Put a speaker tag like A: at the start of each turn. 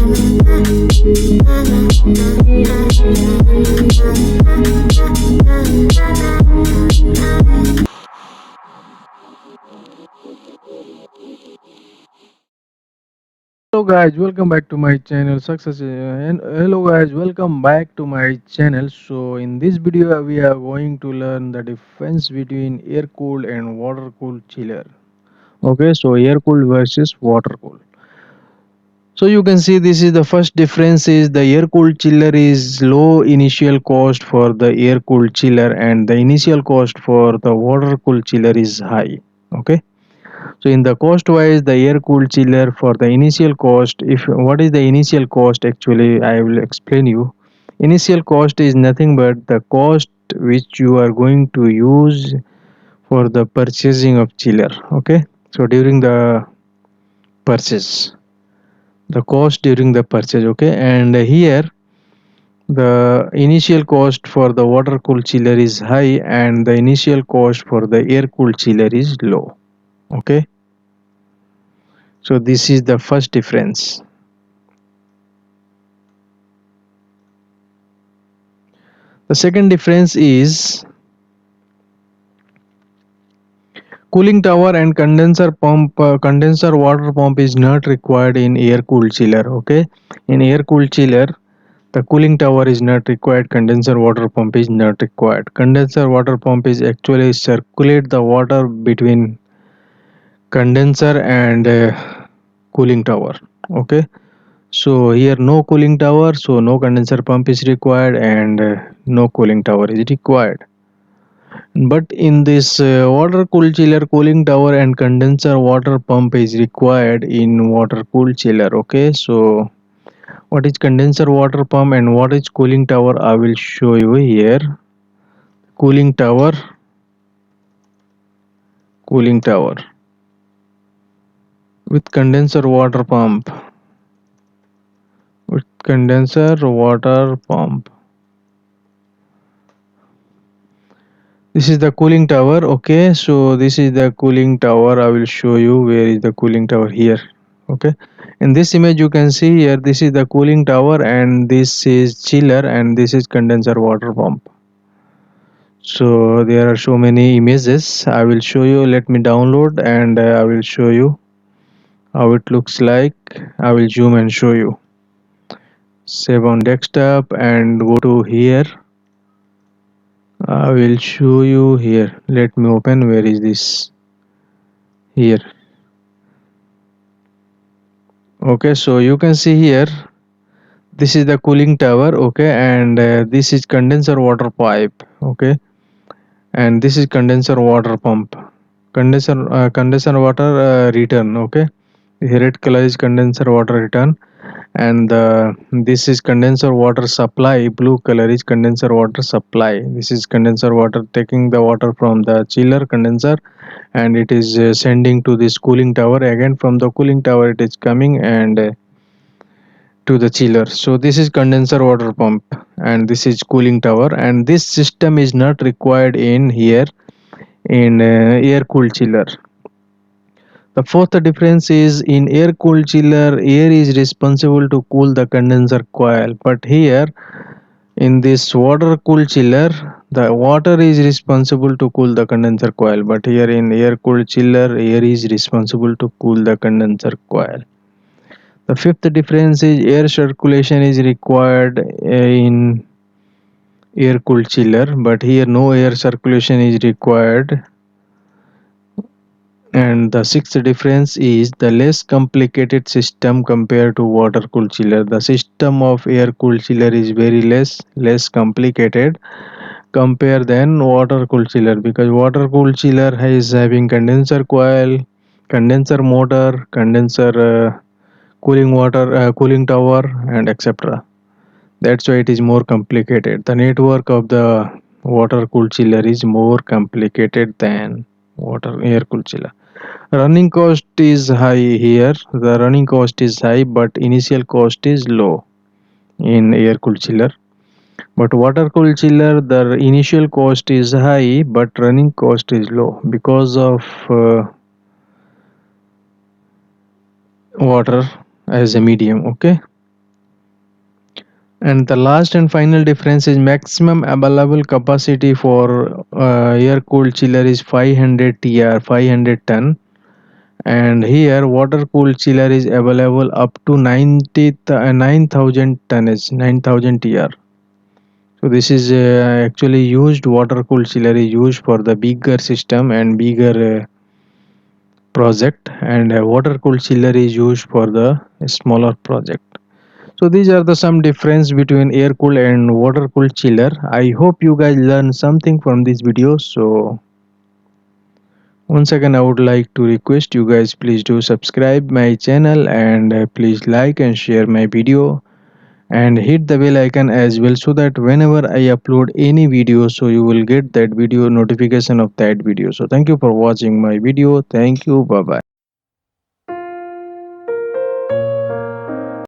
A: Hello guys, welcome back to my channel Success and hello guys, welcome back to my channel. So in this video we are going to learn the difference between air cooled and water cooled chiller. Okay, so air cooled versus water cooled. So you can see this is the first difference is the air cooled chiller is low initial cost for the air cooled chiller and the initial cost for the water cooled chiller is high. Okay, so in the cost wise, the air cooled chiller for the initial cost, if what is the initial cost actually, I will explain you. Initial cost is nothing but the cost which you are going to use for the purchasing of chiller. Okay, so during the purchase, the cost during the purchase. Okay, and here the initial cost for the water cooled chiller is high and the initial cost for the air cooled chiller is low. Okay, so this is the first difference. The second difference is cooling tower and condenser pump. Condenser water pump is not required in air cooled chiller. Okay, in air cooled chiller, the cooling tower is not required. Condenser water pump is not required. Condenser water pump is actually circulate the water between condenser and cooling tower. Okay, so here no cooling tower, so no condenser pump is required and no cooling tower is required. But in this water cooled chiller, cooling tower and condenser water pump is required in water cooled chiller. Okay, so what is condenser water pump and what is cooling tower? I will show you here. Cooling tower, cooling tower with condenser water pump, with condenser water pump. This is the cooling tower. Okay, so this is the cooling tower. I will show you where is the cooling tower here. Okay, in this image you can see here this is the cooling tower and this is chiller and this is condenser water pump. So there are so many images. I will show you. Let me download and I will show you how it looks like. I will zoom and show you. Save on desktop and go to here. I will show you here. Let me open. Where is this? Here. Okay, so you can see here this is the cooling tower. Okay, and this is condenser water pipe. Okay, and this is condenser water pump. Condenser water return. Okay, the red color is condenser water return and this is condenser water supply. Blue color is condenser water supply. This is condenser water taking the water from the chiller condenser and it is sending to this cooling tower. Again from the cooling tower it is coming and to the chiller. So this is condenser water pump and this is cooling tower and this system is not required in here in air cooled chiller. The fourth difference is in air cooled chiller, air is responsible to cool the condenser coil, but here in this water cooled chiller, the water is responsible to cool the condenser coil, but here in air cooled chiller, air is responsible to cool the condenser coil. The fifth difference is air circulation is required in air cooled chiller, but here no air circulation is required. And the sixth difference is the less complicated system compared to water cooled chiller. The system of air cooled chiller is very less complicated compare than water cooled chiller because water cooled chiller is having condenser coil, condenser motor, condenser cooling tower and etc. That's why it is more complicated. The network of the water cooled chiller is more complicated than water air cooled chiller. Running cost is high here. The running cost is high, but initial cost is low in air cooled chiller. But water cooled chiller, the initial cost is high, but running cost is low because of water as a medium. Okay. And the last and final difference is maximum available capacity for air cooled chiller is 500 tr 500 ton, and here water cooled chiller is available up to 9000 tonnage 9000 tr. So this is actually used water cooled chiller is used for the bigger system and bigger project, and water cooled chiller is used for the smaller project. So these are the some difference between air cooled and water cooled chiller. I hope you guys learn something from this video. So once again I would like to request you guys, please do subscribe my channel, and please like and share my video, and hit the bell icon as well, so that whenever I upload any video, so you will get that video notification of that video. So thank you for watching my video. Thank you. Bye bye.